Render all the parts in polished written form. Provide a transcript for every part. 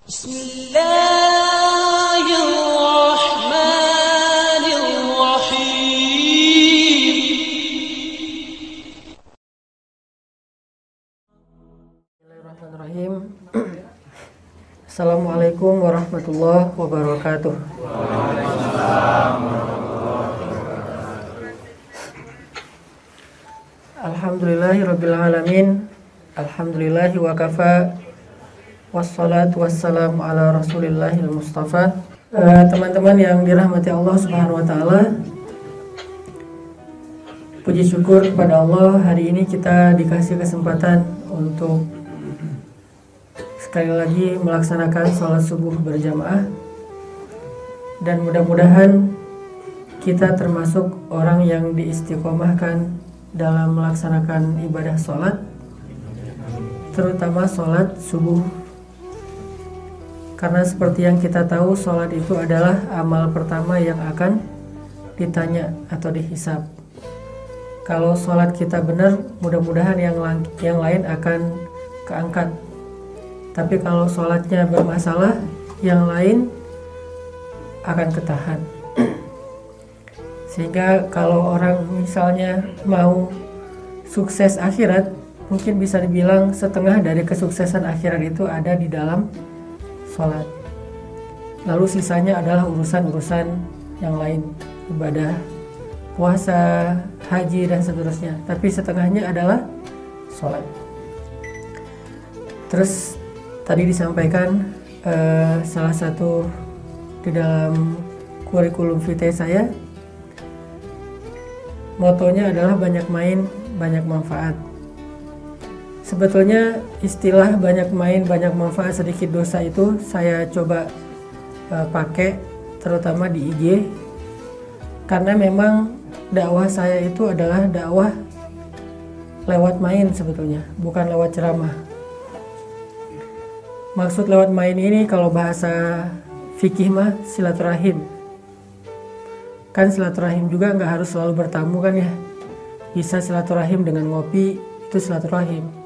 Bismillahirrahmanirrahim. Assalamualaikum warahmatullahi wabarakatuh. Alhamdulillahirabbil alamin. Alhamdulillahi wa kafa. Wassalatu wassalamu ala Rasulillahil Mustafa. Teman-teman yang dirahmati Allah Subhanahu wa taala. Puji syukur kepada Allah, hari ini kita dikasih kesempatan untuk sekali lagi melaksanakan sholat subuh berjamaah, dan mudah-mudahan kita termasuk orang yang diistiqomahkan dalam melaksanakan ibadah sholat, terutama sholat subuh. Karena seperti yang kita tahu, sholat itu adalah amal pertama yang akan ditanya atau dihisab. Kalau sholat kita benar, mudah-mudahan yang lain akan keangkat. Tapi kalau sholatnya bermasalah, yang lain akan ketahan. Sehingga kalau orang misalnya mau sukses akhirat, mungkin bisa dibilang setengah dari kesuksesan akhirat itu ada di dalam sholat. Lalu sisanya adalah urusan-urusan yang lain, ibadah, puasa, haji, dan seterusnya. Tapi setengahnya adalah sholat. Terus tadi disampaikan salah satu di dalam kurikulum vitae saya, motonya adalah banyak main, banyak manfaat. Sebetulnya istilah banyak main, banyak manfaat, sedikit dosa itu saya coba pakai terutama di IG, karena memang dakwah saya itu adalah dakwah lewat main sebetulnya, bukan lewat ceramah. Maksud lewat main ini kalau bahasa fikih mah silaturahim. Kan silaturahim juga nggak harus selalu bertamu kan ya. Bisa silaturahim dengan ngopi, itu silaturahim.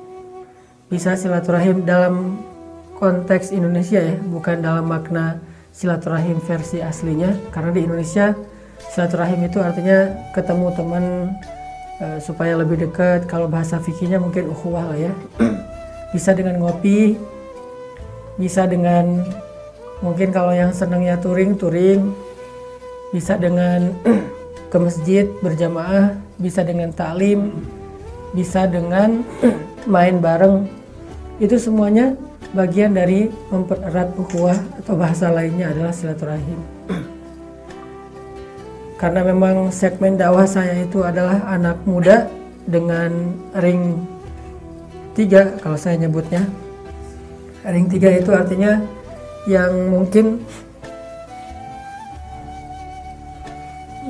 Bisa silaturahim dalam konteks Indonesia ya, bukan dalam makna silaturahim versi aslinya. Karena di Indonesia silaturahim itu artinya ketemu teman supaya lebih dekat. Kalau bahasa fikihnya mungkin ukhuwah lah ya. Bisa dengan ngopi, bisa dengan mungkin kalau yang senangnya touring, bisa dengan ke masjid berjamaah, bisa dengan taklim, bisa dengan main bareng. Itu semuanya bagian dari mempererat ukhuwah, atau bahasa lainnya adalah silaturahim. Karena memang segmen dakwah saya itu adalah anak muda dengan ring 3 kalau saya nyebutnya. Ring 3 itu artinya yang mungkin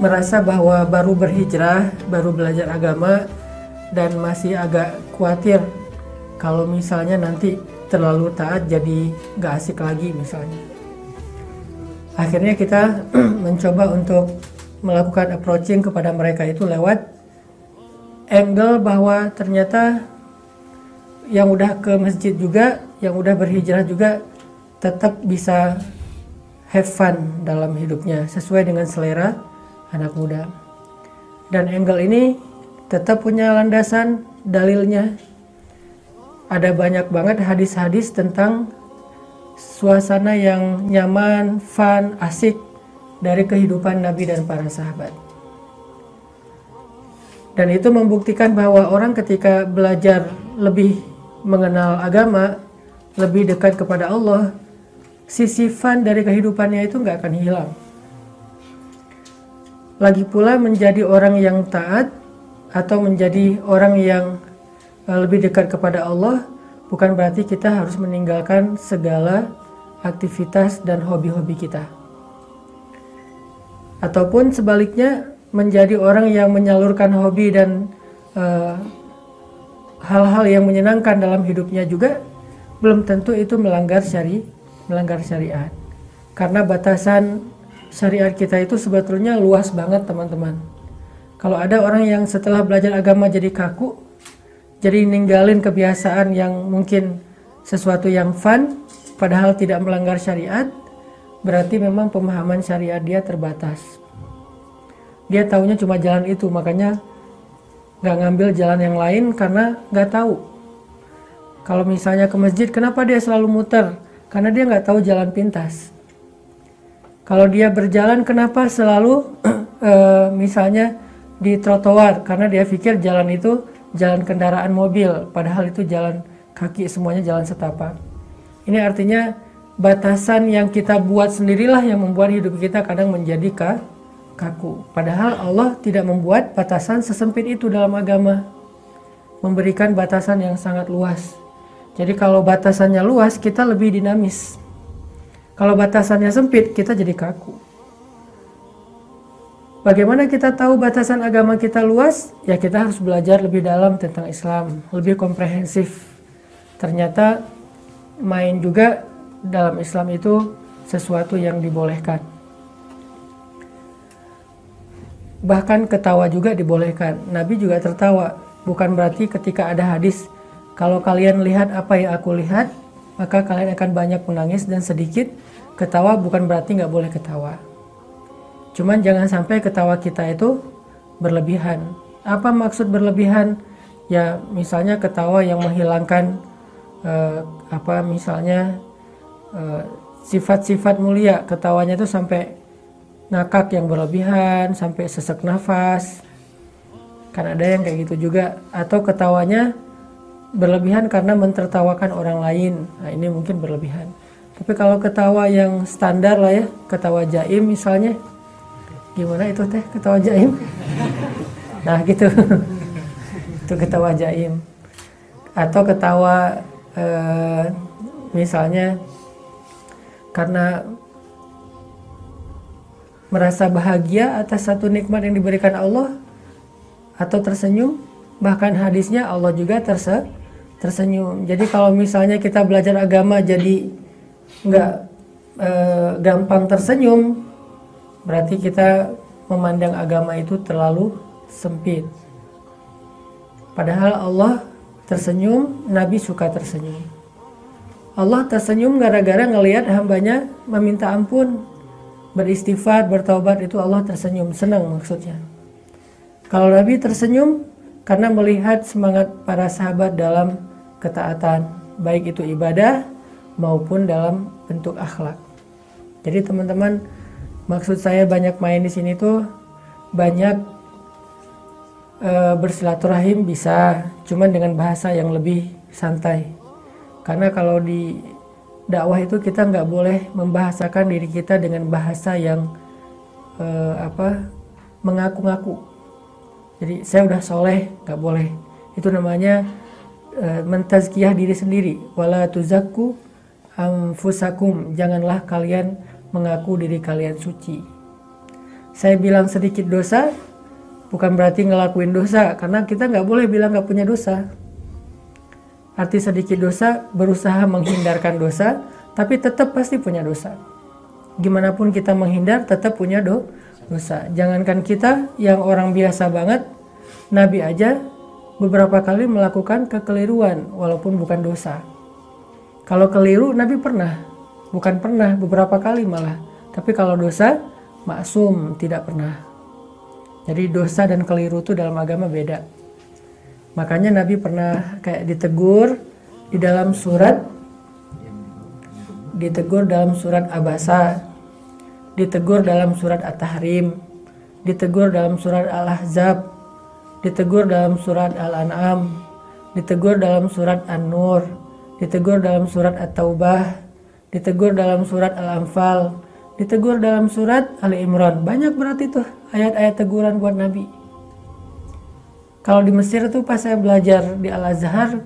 merasa bahwa baru berhijrah, baru belajar agama, dan masih agak khawatir kalau misalnya nanti terlalu taat jadi gak asik lagi misalnya. Akhirnya kita mencoba untuk melakukan approaching kepada mereka itu lewat angle bahwa ternyata yang udah ke masjid juga, yang udah berhijrah juga tetap bisa have fun dalam hidupnya sesuai dengan selera anak muda. Dan angle ini tetap punya landasan dalilnya. Ada banyak banget hadis-hadis tentang suasana yang nyaman, fun, asik dari kehidupan Nabi dan para sahabat. Dan itu membuktikan bahwa orang ketika belajar lebih mengenal agama, lebih dekat kepada Allah, sisi fun dari kehidupannya itu nggak akan hilang. Lagi pula menjadi orang yang taat atau menjadi orang yang lebih dekat kepada Allah bukan berarti kita harus meninggalkan segala aktivitas dan hobi-hobi kita. Ataupun sebaliknya, menjadi orang yang menyalurkan hobi dan hal-hal yang menyenangkan dalam hidupnya juga belum tentu itu melanggar syariat. Karena batasan syariat kita itu sebetulnya luas banget teman-teman. Kalau ada orang yang setelah belajar agama jadi kaku, jadi ninggalin kebiasaan yang mungkin sesuatu yang fun, padahal tidak melanggar syariat, berarti memang pemahaman syariat dia terbatas. Dia taunya cuma jalan itu, makanya nggak ngambil jalan yang lain karena nggak tahu. Kalau misalnya ke masjid, kenapa dia selalu muter? Karena dia nggak tahu jalan pintas. Kalau dia berjalan, kenapa selalu misalnya di trotoar? Karena dia pikir jalan itu jalan kendaraan mobil, padahal itu jalan kaki, semuanya jalan setapak. Ini artinya batasan yang kita buat sendirilah yang membuat hidup kita kadang menjadi kaku. Padahal Allah tidak membuat batasan sesempit itu dalam agama, memberikan batasan yang sangat luas. Jadi kalau batasannya luas, kita lebih dinamis. Kalau batasannya sempit, kita jadi kaku. Bagaimana kita tahu batasan agama kita luas? Ya kita harus belajar lebih dalam tentang Islam, lebih komprehensif. Ternyata main juga dalam Islam itu sesuatu yang dibolehkan. Bahkan ketawa juga dibolehkan. Nabi juga tertawa. Bukan berarti ketika ada hadis, kalau kalian lihat apa yang aku lihat, maka kalian akan banyak menangis dan sedikit ketawa. Bukan berarti nggak boleh ketawa. Cuman jangan sampai ketawa kita itu berlebihan. Apa maksud berlebihan? Ya misalnya ketawa yang menghilangkan sifat-sifat mulia. Ketawanya itu sampai ngakak yang berlebihan, sampai sesak nafas. Kan ada yang kayak gitu juga. Atau ketawanya berlebihan karena mentertawakan orang lain. Nah ini mungkin berlebihan. Tapi kalau ketawa yang standar lah ya, ketawa jaim misalnya. Gimana itu teh ketawa jaim? Nah gitu. Itu ketawa jaim. Atau ketawa misalnya karena merasa bahagia atas satu nikmat yang diberikan Allah, atau tersenyum. Bahkan hadisnya Allah juga tersenyum. Jadi kalau misalnya kita belajar agama jadi nggak gampang tersenyum, berarti kita memandang agama itu terlalu sempit. Padahal Allah tersenyum, Nabi suka tersenyum. Allah tersenyum gara-gara ngelihat hambanya meminta ampun, beristighfar, bertaubat, itu Allah tersenyum, senang maksudnya. Kalau Nabi tersenyum karena melihat semangat para sahabat dalam ketaatan, baik itu ibadah maupun dalam bentuk akhlak. Jadi teman-teman, maksud saya banyak main di sini tuh banyak bersilaturahim bisa, cuman dengan bahasa yang lebih santai. Karena kalau di dakwah itu kita nggak boleh membahasakan diri kita dengan bahasa yang mengaku-ngaku. Jadi saya udah soleh, nggak boleh. Itu namanya mentazkiyah diri sendiri. Wala tuzakku anfusakum, janganlah kalian mengaku diri kalian suci. Saya bilang sedikit dosa bukan berarti ngelakuin dosa, karena kita nggak boleh bilang nggak punya dosa. Arti sedikit dosa, berusaha menghindarkan dosa, tapi tetap pasti punya dosa. Gimana pun kita menghindar, tetap punya dosa. Jangankan kita yang orang biasa banget, Nabi aja beberapa kali melakukan kekeliruan, walaupun bukan dosa. Kalau keliru, Nabi pernah. Bukan pernah, beberapa kali malah. Tapi kalau dosa, maksum, tidak pernah. Jadi dosa dan keliru itu dalam agama beda. Makanya Nabi pernah kayak ditegur dalam surat Abasa, ditegur dalam surat At-Tahrim, ditegur dalam surat Al-Ahzab, ditegur dalam surat Al-An'am, ditegur dalam surat An-Nur, ditegur dalam surat At-Taubah, ditegur dalam surat Al-Anfal, ditegur dalam surat Ali Imran. Banyak berarti tuh ayat-ayat teguran buat Nabi. Kalau di Mesir tuh pas saya belajar di Al-Azhar,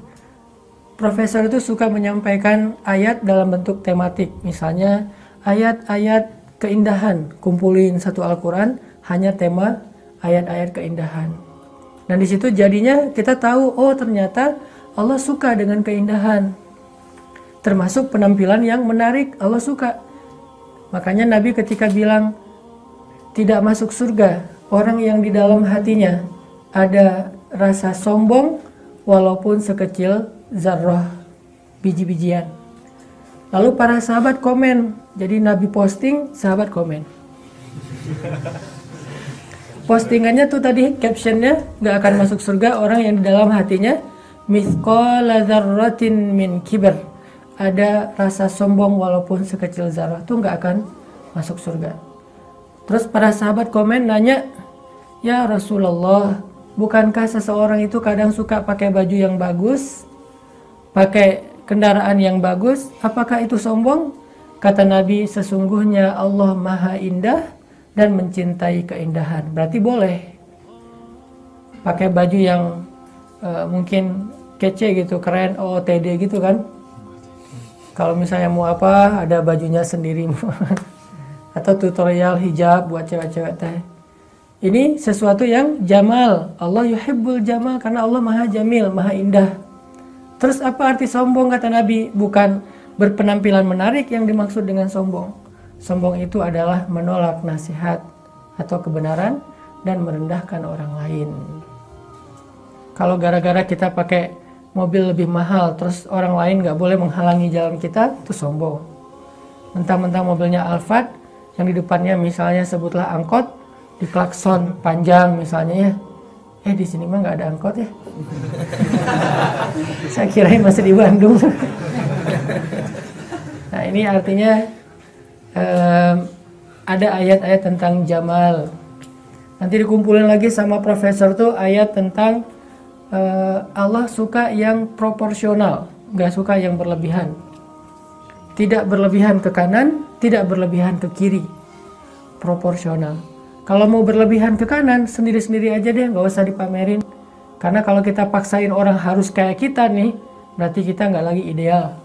profesor itu suka menyampaikan ayat dalam bentuk tematik. Misalnya ayat-ayat keindahan, kumpulin satu Al-Quran hanya tema ayat-ayat keindahan. Dan di situ jadinya kita tahu, oh ternyata Allah suka dengan keindahan. Termasuk penampilan yang menarik, Allah suka. Makanya Nabi ketika bilang tidak masuk surga orang yang di dalam hatinya ada rasa sombong walaupun sekecil zarrah, biji-bijian. Lalu para sahabat komen. Jadi Nabi posting, sahabat komen. Postingannya tuh tadi captionnya, nggak akan masuk surga orang yang di dalam hatinya mithqala dzarratin min kibr. Ada rasa sombong walaupun sekecil zarah, tuh nggak akan masuk surga. Terus para sahabat komen nanya, ya Rasulullah, bukankah seseorang itu kadang suka pakai baju yang bagus, pakai kendaraan yang bagus, apakah itu sombong? Kata Nabi, sesungguhnya Allah Maha Indah dan mencintai keindahan. Berarti boleh pakai baju yang mungkin kece gitu, keren, OOTD gitu kan. Kalau misalnya mau apa, ada bajunya sendiri. Atau tutorial hijab buat cewek-cewek teh. Ini sesuatu yang jamal. Allah yuhibbul jamal karena Allah Maha Jamil, Maha Indah. Terus apa arti sombong kata Nabi? Bukan berpenampilan menarik yang dimaksud dengan sombong. Sombong itu adalah menolak nasihat atau kebenaran dan merendahkan orang lain. Kalau gara-gara kita pakai mobil lebih mahal, terus orang lain nggak boleh menghalangi jalan kita, itu sombong. Mentang-mentang mobilnya Alphard, yang di depannya misalnya sebutlah angkot, di klakson panjang misalnya ya. Di sini mah nggak ada angkot ya. Saya kirain masih di Bandung. Nah ini artinya ada ayat-ayat tentang jamal. Nanti dikumpulin lagi sama profesor tuh ayat tentang Allah suka yang proporsional, nggak suka yang berlebihan. Tidak berlebihan ke kanan, tidak berlebihan ke kiri. Proporsional. Kalau mau berlebihan ke kanan, sendiri-sendiri aja deh, nggak usah dipamerin. Karena kalau kita paksain orang harus kayak kita nih, berarti kita nggak lagi ideal.